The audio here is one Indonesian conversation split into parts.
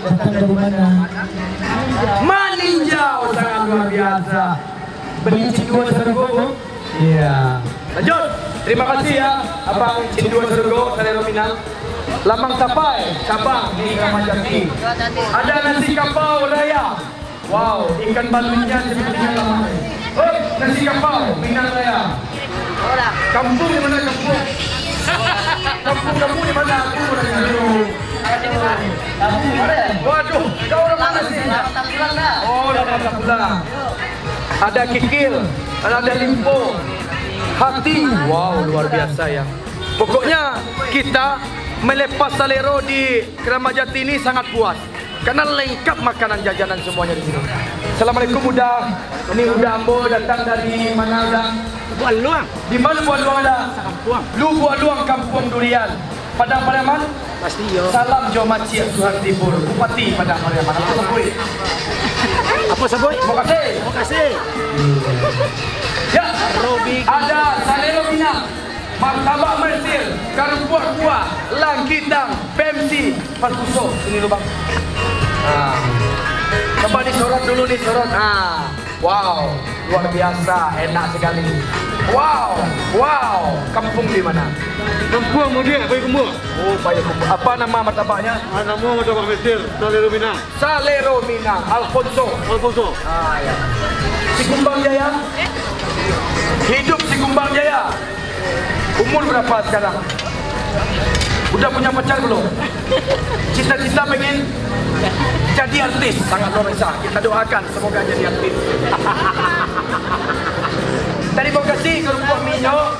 Datang dari mana? Maninjau, sangat luar biasa. Beli Cindua Sergo. Iya. Lanjut. Terima kasih ya, Abang Cindua Sergo, Salero Minang. Lamang Tapai, cabang di Kramat Jati. Ada nasi kapau raya. Wow, ikan balunya sepertinya lama. Oh, nasi kapau Minang Raya. Kampung di mana kampung? Kampung di mana? Waduh, kau orang mana sih? Oh, orang Tapulang. Ada kikil, ada limpo, hati. Wow, luar biasa ya. Pokoknya kita melepas Salero di Kramat Jati ini sangat puas. Karena lengkap makanan jajanan semuanya di sini. Assalamualaikum udah. Ini udah Ambo datang dari mana udah? Buah Luang. Di mana Buah Luang ada? Kampung. Lu Buah Luang Kampung Durian. Padang Pariaman? Pasti yo. Salam Jo Macir Suhartipur, Bupati Padang Pariaman. Apa saboi? Apa saboi? Terima kasih. Terima kasih. Ya, ada Salero Minang, Martabak Mersil, Karung Kuah, Langkitang, Pemsi, Palkuso. Sini lubang. Coba disorot dulu, disorot. Wow, luar biasa, enak sekali. Wow, kampung di mana? Kampung Mudia, Payakumbuh. Oh, Payakumbuh. Apa nama martabaknya? Nama martabak Mesir, Salero Minang. Salero Minang, Alfonso. Ya. Si Kumbang Jaya? Hidup si Kumbang Jaya. Umur berapa sekarang? Udah punya pacar belum? Cita-cita pengen jadi artis. Sangat luar biasa. Kita doakan semoga jadi artis. Tadi mau kasih kalau buah minyak,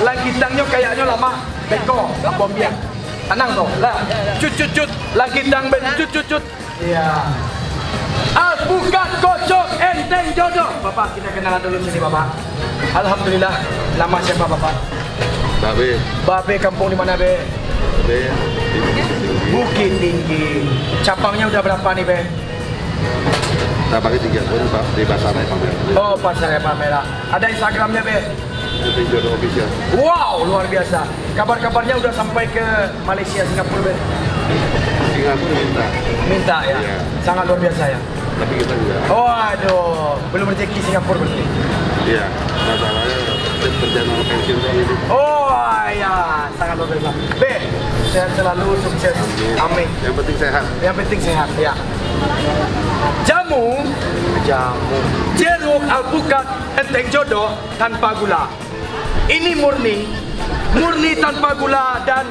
langitangnya kayaknya lama. Beko, lambom biak. Tenang toh. Lah, cut. Langitang cut. Iya. Alpukat kocok enteng jodoh. Bapak, kita kenalan dulu sini Bapak. Alhamdulillah. Nama siapa Bapak? Babe, kampung di mana Be? Bukit Tinggi. Cabangnya udah berapa nih Be? Cabangnya 3 tahun Pak, di Pasar Raya Palmerah. Oh, Pasar Raya Palmerah. Ada Instagramnya Be? Jodoh Official. Wow, luar biasa. Kabar-kabarnya udah sampai ke Malaysia, Singapura Be? Singapura minta ya? Iya. Sangat luar biasa ya? Tapi kita juga. Oh aduh, belum rezeki Singapura berarti? Iya, masalahnya perjalanan pensiun soal ini. Oh ya, sangat luar biasa. Be, sehat selalu, sukses. Amin. Yang penting sehat. Yang penting sehat, ya. Jamu, jeruk alpukat enteng jodoh tanpa gula. Ini murni tanpa gula dan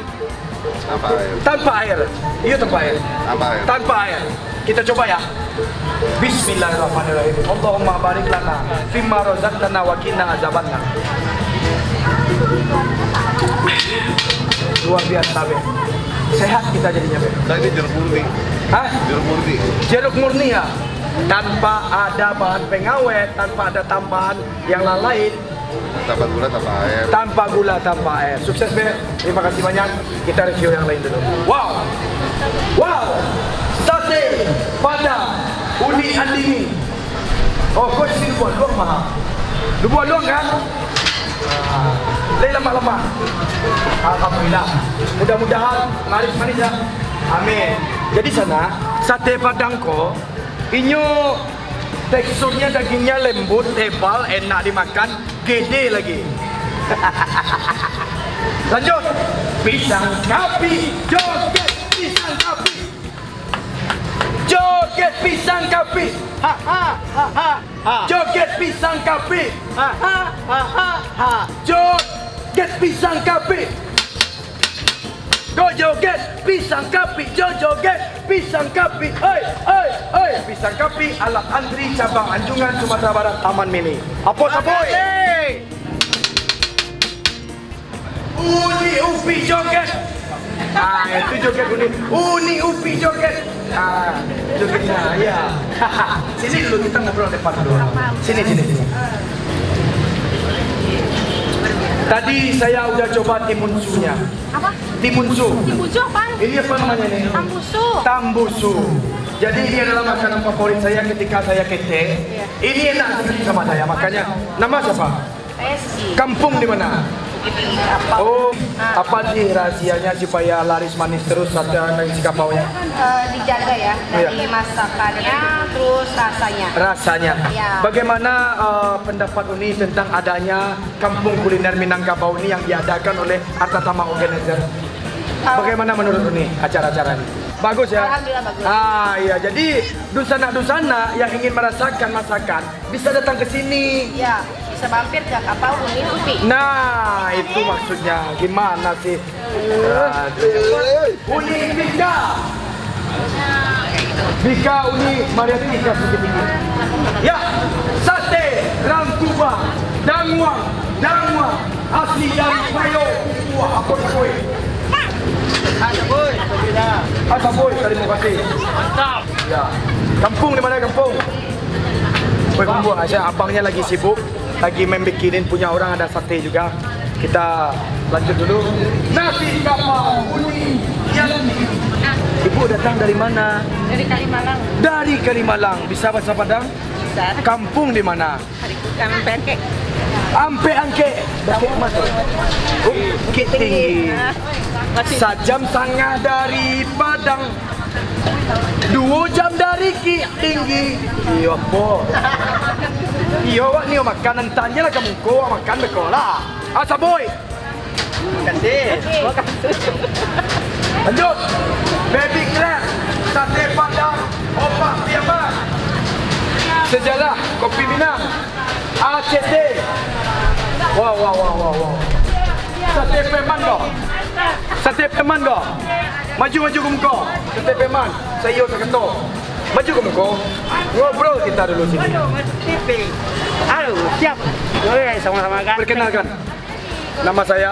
tanpa air. Iya tanpa air. Tanpa air. Kita coba ya. Bismillahirrahmanirrahim. Allahumma barik lana fimma razaqtana wa qina azabannar. Luar biasa Be. Sehat kita jadinya Be. Nah, ini jeruk murni. Hah? Jeruk murni. Jeruk murni ya. Tanpa ada bahan pengawet, tanpa ada tambahan yang lain. Tanpa gula, tanpa air. Tanpa gula, tanpa air. Sukses Be. Terima kasih banyak. Kita review yang lain dulu. Wow. Sate Padang Uni Andini. Oh, kau sini buat luang mahal. Lu buat luang kan? Lemak-lemak. Alhamdulillah. Mudah-mudahan manis ya. Amin. Jadi sana sate Padang ko, inyo teksturnya dagingnya lembut, tebal, enak dimakan, gede lagi. Lanjut. Pisang kapi, joget pisang kapi. Joget pisang kapi. Joget pisang kapi. Joget pisang kapi. Go joget pisang kapi, joget pisang kapi. Oi, pisang kapi alat antri cabang Anjungan Sumatera Barat Taman Mini. Apa saboy? Uni upi joget. Itu joget Uni upi joget. Jogetnya ya. Sini dulu kita ngobrol depan dulu. Sini. Tadi saya udah coba timunsunya. Apa? Timunsu. Timunsu apa? Ini apa namanya ini? Tambusu. Jadi ini adalah makanan favorit saya ketika saya kete. Ini enak sekali sama saya, makanya. Nama siapa? Esi. Kampung di mana? Bukit Tinggi Kapau. Oh, apa nih rahasianya supaya laris manis terus ada si kapaunya? Dijaga ya dari masakannya, terus rasanya. Rasanya. Ya. Bagaimana pendapat Uni tentang adanya kampung kuliner Minangkabau ini yang diadakan oleh Arta Tama Organizer? Bagaimana menurut Uni acara-acara ini? Bagus ya? Alhamdulillah bagus. Iya, jadi dusana-dusana yang ingin merasakan masakan bisa datang ke sini. Ya, bisa mampir ke Kapau Uni Upi. Nah, itu maksudnya. Gimana sih? Uni Bika. Bika Uni Maria Bika sedikit ini. Ya, sate Rangkuba, dangwang, asli dari Bayo. Wah, apa kue? Asa boy, terima kasih. Mantap. Ya. Kampung di mana kampung? Boy kumpul aja, abangnya lagi sibuk, lagi membikinin punya orang ada sate juga. Kita lanjut dulu. Nasi kapau Uni. Ibu datang dari mana? Dari Kalimalang. Dari Kalimalang. Bisa bahasa Padang? Bisa. Kampung di mana? Ampe Angke. Ampe Angke. Bukit Tinggi. Sajam setengah dari Padang, 2 jam dari Bukit Tinggi. Iya po. Iya wak ni makanan tanya lah kamu ko makan bekola. Asa boy. Kasih. Lanjut. Baby crab, sate Padang, opak Piaman. Sejarah kopi Minang, ACT. Wow. Sate Peman kau. Sate Peman kau. Maju ke muka. Sate Peman. Saya seketok. Maju ke muka. Ngobrol kita dulu sini. Halo, siap. Oke, sama-sama kan. Perkenalkan. Nama saya.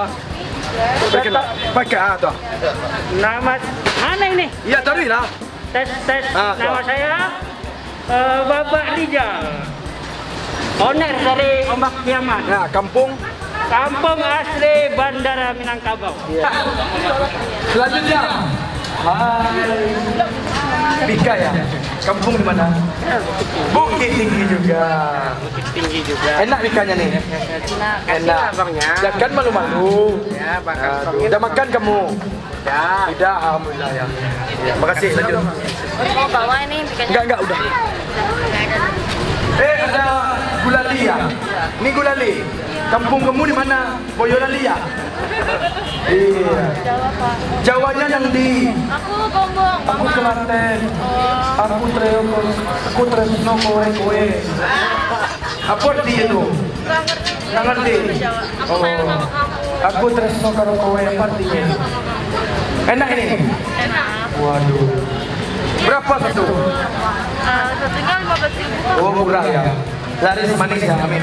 Pakai atau? Nama mana ini? Iya, tadi lah. Tes. Nama saya Bapak Rijal. Owner dari Ombak Piaman. Nah, kampung. Kampung asli Bandara Minangkabau. Selanjutnya. Hai. Bika ya. Kampung di mana? Bukit Tinggi juga. Bukit Tinggi juga. Enak Bikanya nih. Enak. Abangnya. Jangan malu-malu. Ya, bakal. Udah makan kamu? Ya. Tidak, alhamdulillah ya. Makasih, lanjut. Mau bawa ini Bikanya? Enggak, udah. Ada gulali ya? Ini gulali. Kampung kamu di mana? Boyolali ya? Iya. Jawa Pak. Jawanya yang di. Aku Gombong. Aku Kelantan. Aku Tresno kowe. Apa dia itu? Nggak ngerti. Oh. Aku Tresno karo kowe apa artinya? Enak ini? Enak. Waduh. Berapa satu? Satunya 15.000. Oh, murah ya. Laris manis ya, amin.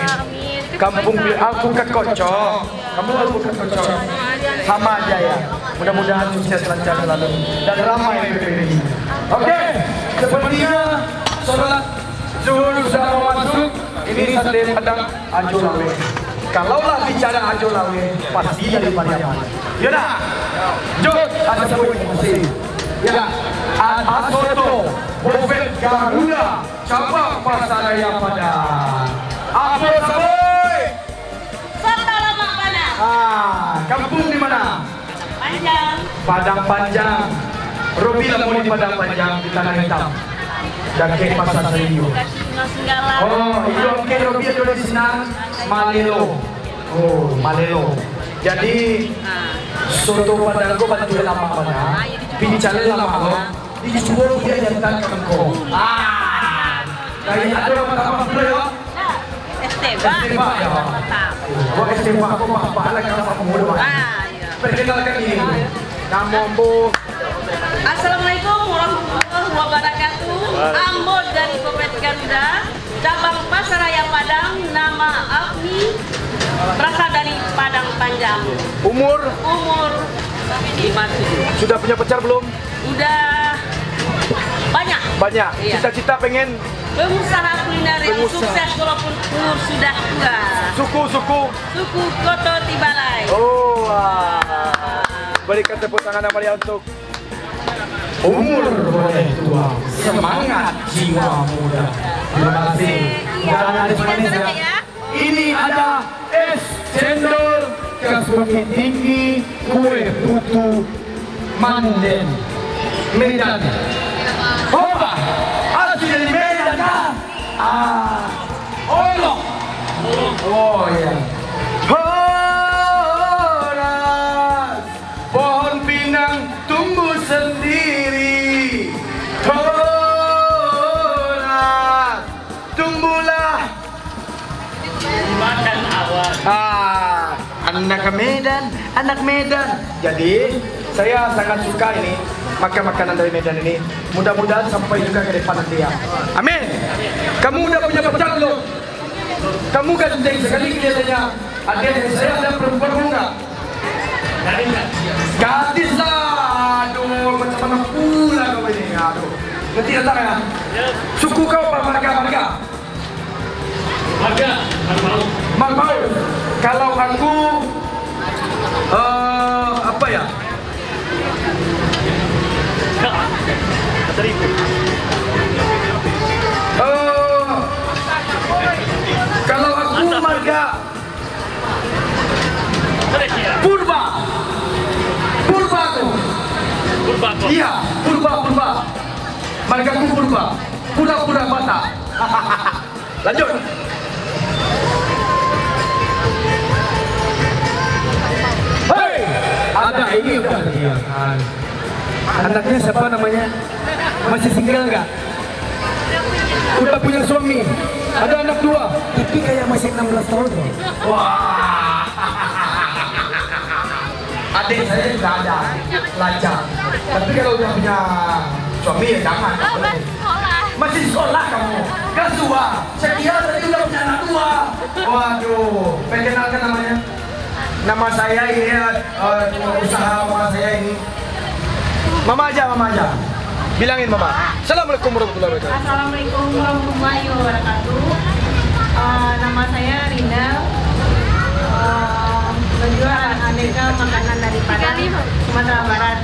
Kampung aku ke Kocok. Kamu aku ke Kocok. Sama aja ya. Mudah-mudahan sukses lancar selalu dan ramai PPBI. Oke, sepertinya sholat zuhur sudah mau masuk. Ini sate Padang Ajolawe. Kalaulah bicara Ajolawe, pasti dari Pariaman. Yaudah, Jod, ada poin masih. Ya, Asoto, Bobet Garuda, cabang Pasaraya Padang. Apa boy? Serta Lama Pana. Kampung di mana? Panjang. Padang Panjang. Robi mau di Padang Panjang di Tanah Hitam. Dan ke Pasar Serius. Singgala. Oh, itu oke Robi ada di sana. Malelo. Oh, Malelo. Jadi soto Padang ko bantu lama mana? Bicara lama ko. Dijual dia jantan kangko. Kayak ada apa pula ya? Esteban. Ya. Oh, Esteban aku apa lagi sama kamu dulu. Iya. Perkenalkan ini. Nama Bu. Assalamualaikum warahmatullahi wabarakatuh. Ambo dari Bobet Garuda, cabang Pasaraya Padang. Nama Afni, berasal dari Padang Panjang. Umur? Umur 57. Sudah punya pacar belum? Udah banyak. Banyak. Iya. Cita-cita pengen Pengusaha kuliner yang Pengusaha. sukses walaupun umur sudah tua. suku. Suku Koto Tibalai. Oh, berikan tepuk tangan Amalia untuk umur boleh tua, semangat jiwa muda. Terima kasih. Dan manis-manis ya. Ini ada es cendol Podcast Bukit Tinggi Kue Putu Manden Medan. Hoba asli dari Medan kan? Olok. Oh ya. Horas pohon pinang tumbuh sendiri. Horas tumbuhlah. Makan awan. Anak Medan. Jadi saya sangat suka ini makan makanan dari Medan ini. Mudah-mudahan sampai juga ke depan nanti ya. Amin. Kamu udah punya pacar belum? Kamu ganteng sekali kelihatannya. Adik saya ada perempuan enggak? Gadis lah. Aduh, macam mana pula kau ini? Aduh. Nanti datang ya. Suku kau apa? Marga? Malbau. Kalau aku apa ya? Kalau aku marga Purba tuh. Iya, Purba. Margaku Purba. Pura-pura bata. Lanjut. Hei, ada ini udah. Anaknya siapa namanya? Masih single nggak? Udah punya suami. Ada anak 2. Tapi kayak masih 16 tahun. Wah. Adik saya juga ada lancar. Tapi kalau udah punya suami ya jangan. Masih sekolah kamu. Kan tua. Saya kira tadi udah punya anak 2. Waduh. Perkenalkan namanya. Nama saya ini usaha mama saya ini. Mama aja. Bilangin Mama. Assalamualaikum warahmatullahi wabarakatuh. Assalamualaikum warahmatullahi wabarakatuh. Nama saya Rina. Menjual aneka makanan dari Padang, Sumatera Barat.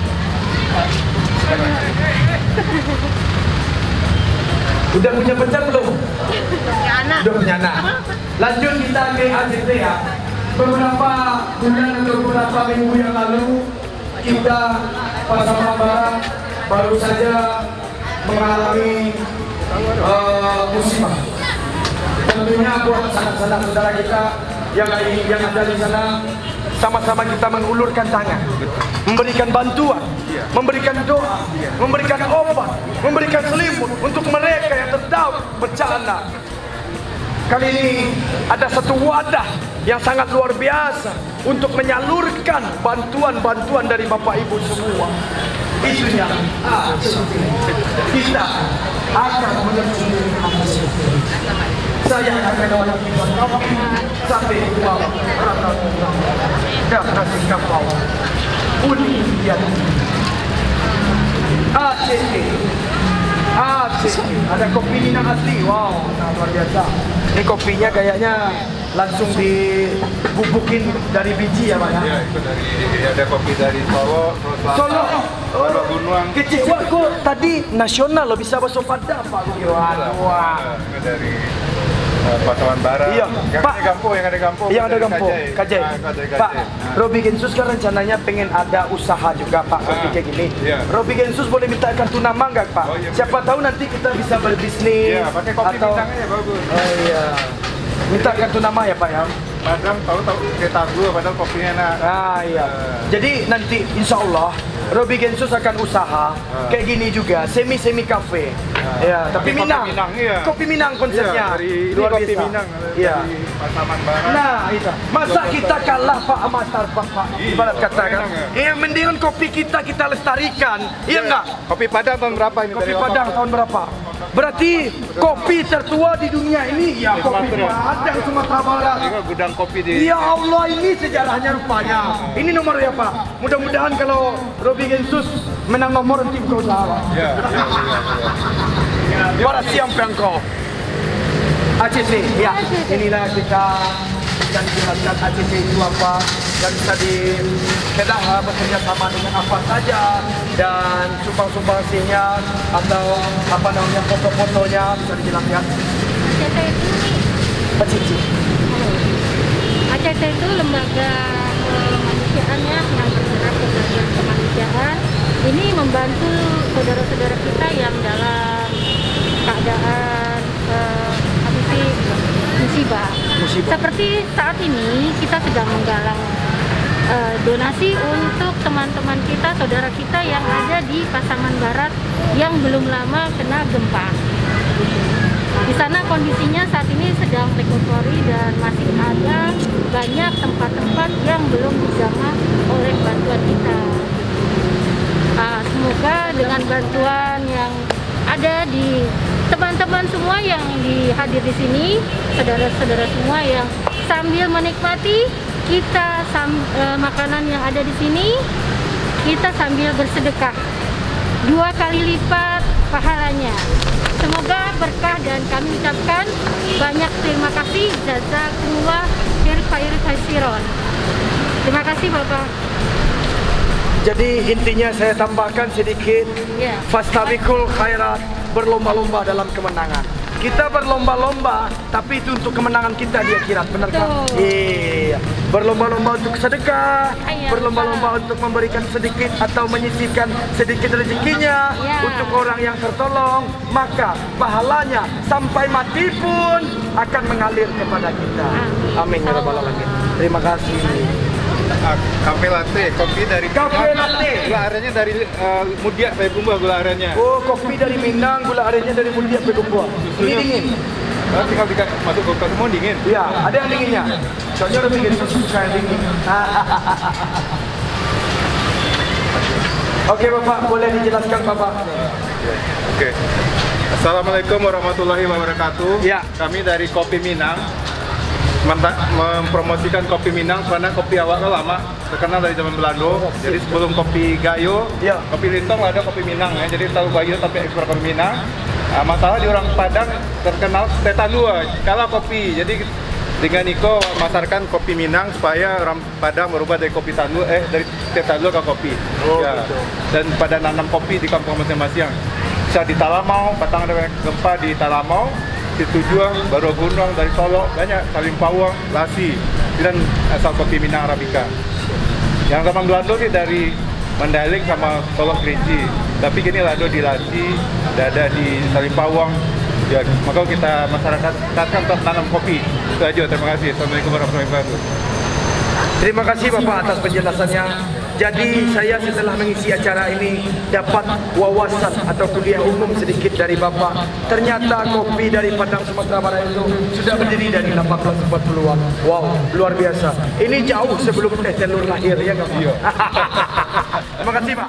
Udah punya pacar belum? Punya anak. Udah punya anak. Lanjut kita ke ACT ya. Beberapa bulan atau beberapa minggu yang lalu kita Pasaman Barat baru saja mengalami musibah. Tentunya buat saudara kita yang ada di sana, sama-sama kita mengulurkan tangan, memberikan bantuan, memberikan doa, memberikan obat, memberikan selimut untuk mereka yang terdampak bencana. Kali ini ada satu wadah yang sangat luar biasa untuk menyalurkan bantuan-bantuan dari Bapak Ibu semua. Itunya kita akan menuju saya akan mewakili sampai tua dan kasih kapal Unian ACT. Ada kopi Minang asli. Wow, luar biasa. Ini kopinya kayaknya langsung dibubukin dari biji ya Pak ya? Iya, itu ada kopi dari Solo, Bunuang. Kecil kok tadi nasional lo bisa bahasa Padang Pak. Wah. Dari Pasaman Barat. Iya, Pak. Yang ada kampung. Kajai. Pak, Robi Gensus kan rencananya pengen ada usaha juga Pak, kayak gini. Iya. Robi Gensus boleh minta kartu nama nggak Pak? Oh, iya, siapa tahu nanti kita bisa berbisnis. Iya, pakai kopi atau... Minangnya bagus. Oh iya. Minta kartu nama ya Pak ya? Padang tahu kayak tahu padahal kopinya enak. Iya. Jadi nanti insya Allah Robi Gensus akan usaha kayak gini juga, semi cafe. Ya, tapi Minang. Kopi Minang konsepnya. Dari luar kopi biasa. Minang. Iya. Dari Pasaman Barat. Nah, itu. Masa kita kalah Pak sama Starbucks Pak? Ibarat kata kan. Mendingan kopi kita lestarikan. Iya enggak? Kopi Padang tahun berapa ini? Kopi Padang tahun berapa? Berarti kopi tertua di dunia ini ya kopi Padang Sumatera Barat. Ini gudang kopi di. Ya Allah, ini sejarahnya rupanya. Ini nomor ya Pak. Mudah-mudahan kalau Robi Gensus menang nomor nanti buka usaha. Ya. Para siapa engkau? ACC, ya. Inilah kita dan jelaskan ACC itu apa dan bisa kita bekerja sama dengan apa saja dan sumbang-sumbangsinya atau apa namanya foto-fotonya bisa dijelaskan. ACT itu ACC. ACT itu lembaga kemanusiaan ya, yang bergerak ke bagian kemanusiaan. Ini membantu saudara-saudara kita yang dalam keadaan musibah. Seperti saat ini kita sedang menggalang donasi untuk teman-teman kita, saudara kita yang ada di Pasaman Barat yang belum lama kena gempa. Di sana kondisinya saat ini sedang recovery dan masih ada banyak tempat-tempat yang belum dijamah oleh bantuan kita. Semoga dengan bantuan yang ada di teman-teman semua yang hadir di sini, saudara-saudara semua yang sambil menikmati kita makanan yang ada di sini, kita sambil bersedekah 2 kali lipat pahalanya. Semoga berkah dan kami ucapkan banyak terima kasih. Jazakumullah khairan. Terima kasih Bapak. Jadi intinya saya tambahkan sedikit, fastabiqul khairat, berlomba-lomba dalam kemenangan. Kita berlomba-lomba, tapi itu untuk kemenangan kita di akhirat, benar kan? Iya. Berlomba-lomba untuk sedekah, berlomba-lomba untuk memberikan sedikit atau menyisihkan sedikit rezekinya untuk orang yang tertolong, maka pahalanya sampai mati pun akan mengalir kepada kita. Amin ya rabbal alamin. Terima kasih. Kafe latte, kopi dari Kafe latte. Gula arennya dari Mudia Payakumbuh gula arennya. Oh, kopi dari Minang, gula arennya dari Mudia Payakumbuh. Ini dingin. Tinggal masuk kulkas semua dingin. Iya, ada yang dinginnya. Soalnya udah bikin susu yang dingin. Oke Bapak, boleh dijelaskan Bapak? Oke. Assalamualaikum warahmatullahi wabarakatuh. Ya. Kami dari Kopi Minang mempromosikan kopi Minang karena kopi awalnya lama terkenal dari zaman Belanda. Jadi sebelum kopi Gayo, kopi Lintong ada kopi Minang ya. Jadi tahu Gayo tapi ekspor kopi Minang. Masalah di orang Padang terkenal tetanua kalah kopi. Jadi dengan Niko masarkan kopi Minang supaya orang Padang berubah dari kopi dari tetanua ke kopi. Dan pada nanam kopi di kampung masing-masing. Bisa di Talamau, Batang ada gempa di Talamau. Tujuan Baru Gunung dari Solo banyak, Kalimpawang, Lasi dan asal kopi Minang Arabica. Yang zaman Belanda sih dari Mandailing sama Solo Kerinci, tapi gini Lado di Lasi, ada di Kalimpawang. Ya, maka kita masyarakat datang untuk tanam kopi. Itu aja. Terima kasih. Assalamualaikum warahmatullahi wabarakatuh. Terima kasih Bapak atas penjelasannya. Jadi saya setelah mengisi acara ini dapat wawasan atau kuliah umum sedikit dari Bapak. Ternyata kopi dari Padang Sumatera Barat itu sudah berdiri dari 1840-an. Wow, luar biasa. Ini jauh sebelum Teh Telur lahir ya Bapak. Terima kasih Pak.